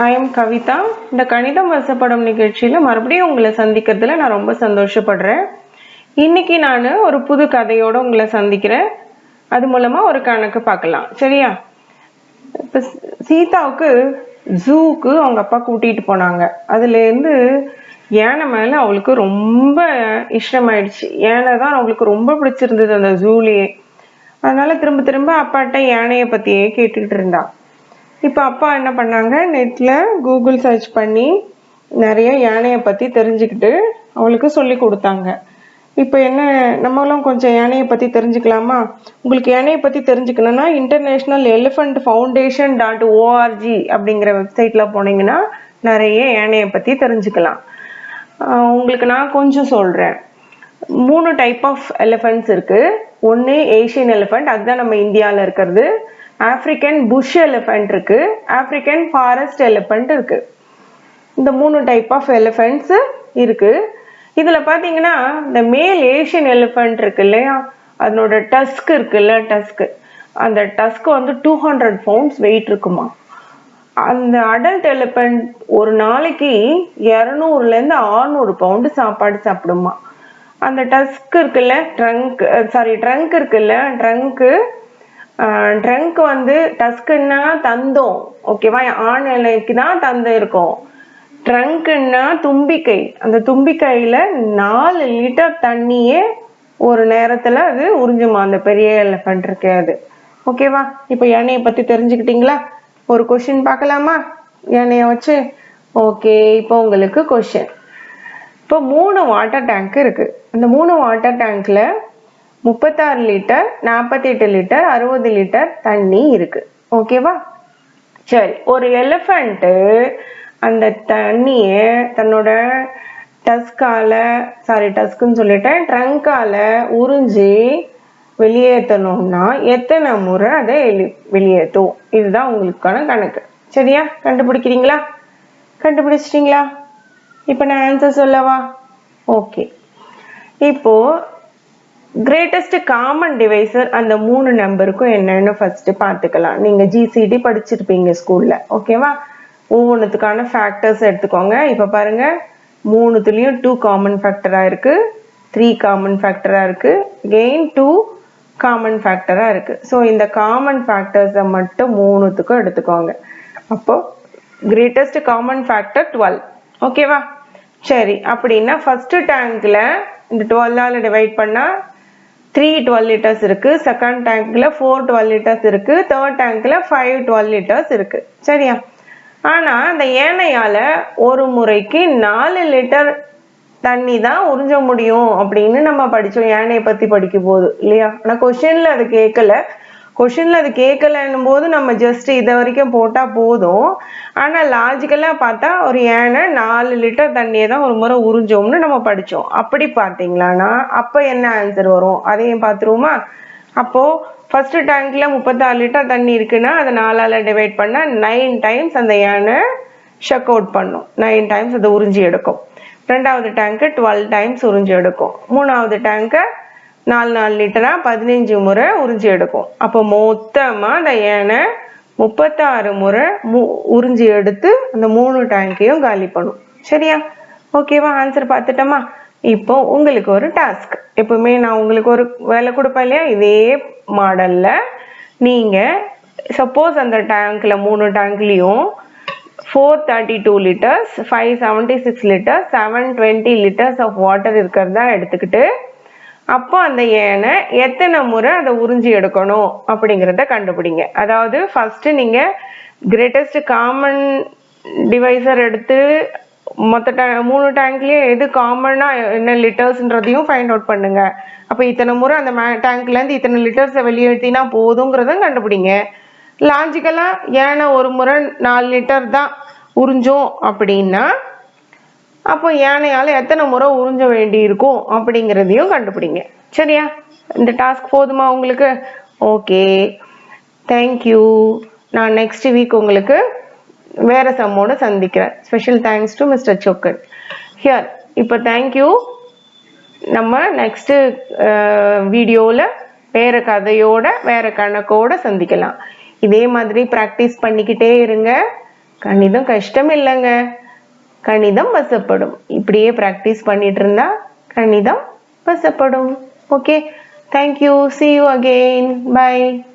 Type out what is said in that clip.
I am Kavitha. இந்த கணிதம் வசப்படும் நிகழ்ச்சியில மறுபடியும் உங்களை சந்திக்கிறதுல நான் ரொம்ப சந்தோஷப்படுறேன். இன்னைக்கு நான் ஒரு புது கதையோட உங்களை சந்திக்கிறேன். அது மூலமா ஒரு கணக்கு பார்க்கலாம். சரியா? இப்போ சீதாவுக்கு ஜூக்கு அவங்க அப்பா கூட்டிட்டு போனாங்க. அதுல இருந்து யானை மேல அவளுக்கு ரொம்ப இஷ்டமாயிடுச்சு. யானை தான் அவளுக்கு ரொம்ப பிடிச்சிருந்தது அந்த ஜூலயே. அதனால திரும்ப திரும்ப அப்பாட்ட யானையை பத்தியே கேட்டுக்கிட்டு இருந்தா. இப்போ அப்பா என்ன பண்ணாங்க, நெட்டில் கூகுள் சர்ச் பண்ணி நிறைய யானையை பற்றி தெரிஞ்சுக்கிட்டு அவளுக்கு சொல்லி கொடுத்தாங்க. இப்போ என்ன, நம்மளும் கொஞ்சம் யானையை பற்றி தெரிஞ்சுக்கலாமா? உங்களுக்கு யானையை பற்றி தெரிஞ்சுக்கணுன்னா இன்டர்நேஷ்னல் எலிஃபண்ட் ஃபவுண்டேஷன் .org அப்படிங்கிற வெப்சைட்டில் போனீங்கன்னா நிறைய யானையை பற்றி தெரிஞ்சுக்கலாம். உங்களுக்கு நான் கொஞ்சம் சொல்கிறேன். 3 டைப் ஆஃப் எலிஃபண்ட்ஸ் இருக்குது. ஒன்று ஏஷியன் எலிஃபண்ட், அதுதான் நம்ம இந்தியாவில் இருக்கிறது. ஆப்பிரிக்கன் புஷ் எலிஃபண்ட் இருக்கு, ஆப்பிரிக்கன் ஃபாரஸ்ட் எலிஃபண்ட் இருக்கு. இந்த 3 டைப் ஆஃப் எலிஃபண்ட்ஸ் இருக்கு. இதுல பாத்தீங்கன்னா இந்த மேல் ஏஷியன் எலிஃபண்ட் இருக்கு இல்லையா, அதனோட டஸ்க் இருக்குல்ல, அந்த டஸ்க் வந்து 200 பவுண்ட்ஸ் வெயிட் இருக்குமா. அந்த அடல்ட் எலிஃபண்ட் ஒரு நாளைக்கு 200ல இருந்து 600 பவுண்டு சாப்பாடு சாப்பிடுமா. அந்த டஸ்க் இருக்குல்ல, ட்ரங்க் இருக்குல்ல, ட்ரங்க் வந்து டஸ்க்குன்னா தந்தம், ஓகேவா? ஆண் இலைக்கு தான் தந்தம் இருக்கும். ட்ரங்க்னா தும்பிக்கை. அந்த தும்பிக்கையில 4 லிட்டர் தண்ணியே ஒரு நேரத்துல அது உறிஞ்சுமா, அந்த பெரிய எலிஃபண்ட் இருக்கு அது. ஓகேவா? இப்போ யானையை பத்தி தெரிஞ்சுக்கிட்டீங்களா? ஒரு கொஸ்டின் பார்க்கலாமா யானைய வச்சு? ஓகே, இப்போ உங்களுக்கு கொஸ்டின். இப்போ 3 வாட்டர் டேங்க் இருக்கு. அந்த 3 வாட்டர் டேங்க்ல 36 லிட்டர், 48 லிட்டர், 60 லிட்டர் தண்ணி இருக்கு. ஓகேவா? சரி, ஒரு எலிஃபண்ட் அந்த தண்ணிய தன்னோட ட்ரங்கால உறிஞ்சி வெளியேற்றணும்னா எத்தனை முறை அதை வெளியேற்றும்? இதுதான் உங்களுக்கான கணக்கு. சரியா? கண்டுபிடிக்கிறீங்களா? கண்டுபிடிச்சிட்டீங்களா? இப்போ நான் ஆன்சர் சொல்லவா? ஓகே, இப்போ கிரேட்டஸ்ட் காமன் டிவைசர் அந்த 3 நம்பருக்கும் என்னன்னு ஃபர்ஸ்ட் பார்த்துக்கலாம். நீங்க ஜிசிடி படிச்சிருப்பீங்க ஸ்கூல்ல. ஓகேவா? ஒவ்வொன்றுத்துக்கான ஃபேக்டர்ஸ் எடுத்துக்கோங்க. இப்போ பாருங்க, 3துலயும் 2 காமன் ஃபேக்டரா இருக்கு, 3 காமன் ஃபேக்டரா இருக்கு, கெயின் 2 காமன் ஃபேக்டரா இருக்கு. ஸோ இந்த காமன் ஃபேக்டர்ஸை மட்டும் 3த்துக்கும் எடுத்துக்கோங்க. அப்போ கிரேட்டஸ்ட் காமன் ஃபேக்டர் 12. ஓகேவா? சரி, அப்படின்னா ஃபர்ஸ்ட் டேங்க்ல இந்த 12ஆல டிவைட் பண்ணா 3 12 லிட்டர்ஸ் இருக்கு, செகண்ட் டேங்க்ல 4 12 லிட்டர்ஸ் இருக்கு, தேர்ட் டேங்க்ல 5 12 லிட்டர்ஸ் இருக்கு. சரியா? ஆனா அந்த ஏனையால ஒரு முறைக்கு 4 லிட்டர் தண்ணி தான் உறிஞ்ச முடியும் அப்படின்னு நம்ம படிச்சோம் யானையை பத்தி படிக்கும் போது, இல்லையா? ஆனா கொஸ்டின்ல அது கேட்கலன்னும் போது நம்ம ஜஸ்ட் இதை வரைக்கும் போட்டா போதும். ஆனா லாஜிக்கலா பார்த்தா ஒரு யானை 4 லிட்டர் தண்ணியை தான் ஒரு முறை உறிஞ்சோம்னு நம்ம படிச்சோம். அப்படி பார்த்தீங்களான்னா அப்ப என்ன ஆன்சர் வரும் அதையும் பார்த்துருவோமா? அப்போ ஃபர்ஸ்ட் டேங்க்ல 36 லிட்டர் தண்ணி இருக்குன்னா அதை 4ஆல டிவைட் பண்ணா 9 டைம்ஸ் அந்த யானை ஷக் அவுட் பண்ணும். 9 டைம்ஸ் அதை உறிஞ்சி எடுக்கும். ரெண்டாவது டேங்க் 12 டைம்ஸ் உறிஞ்சி எடுக்கும். மூணாவது டேங்க் 4 லிட்டரா 15 முறை உறிஞ்சி எடுக்கும். அப்போ மொத்தமா அந்த யானை 36 முறை உறிஞ்சி எடுத்து அந்த 3 டேங்கையும் காலி பண்ணும். சரியா? ஓகேவா? ஆன்சர் பார்த்துட்டோமா? இப்போ உங்களுக்கு ஒரு டாஸ்க். எப்பவுமே நான் உங்களுக்கு ஒரு வேலை கொடுப்பேன் இல்லையா, இதே மாடல்ல நீங்க சப்போஸ் அந்த டேங்க்ல 3 டேங்க்லயும் 432 litres, 576 litres, 720 litres of water இருக்கிறதா எடுத்துக்கிட்டு அப்போ அந்த யானை எத்தனை முறை அதை உறிஞ்சி எடுக்கணும் அப்படிங்கிறத கண்டுபிடிங்க. அதாவது ஃபர்ஸ்ட் நீங்க கிரேட்டஸ்ட் காமன் டிவைசர் எடுத்து மொத்த 3 டேங்க்லயும் எது காமனா என்ன லிட்டர்ஸ்ன்றதையும் ஃபைண்ட் அவுட் பண்ணுங்க. அப்போ இத்தனை முறை அந்த டேங்க்ல இருந்து இத்தனை லிட்டர்ஸை வெளியேற்றினா போதுங்கிறத கண்டுபிடிங்க. லாஜிக்கலா யானை ஒரு முறை 4 லிட்டர் தான் உறிஞ்சோம் அப்படின்னா அப்போ யானையால எத்தனை முறை உறிஞ்ச வேண்டி இருக்கும் அப்படிங்கிறதையும் கண்டுபிடிங்க. சரியா? இந்த டாஸ்க் போதுமா உங்களுக்கு? Okay, thank you. நான் நெக்ஸ்ட் வீக் உங்களுக்கு வேற சம்மோட சந்திக்கிறேன். Special thanks to mister Chokkan here. இப்போ தேங்க்யூ. நம்ம நெக்ஸ்ட் வீடியோவில் வேற கதையோட வேற கணக்கோட சந்திக்கலாம். இதே மாதிரி ப்ராக்டிஸ் பண்ணிக்கிட்டே இருங்க. கணிதம் கஷ்டம் இல்லைங்க, கணிதம் வசப்படும். இப்படியே ப்ராக்டிஸ் பண்ணிட்டு இருந்தா கணிதம் வசப்படும். Okay, thank you, see you again, bye.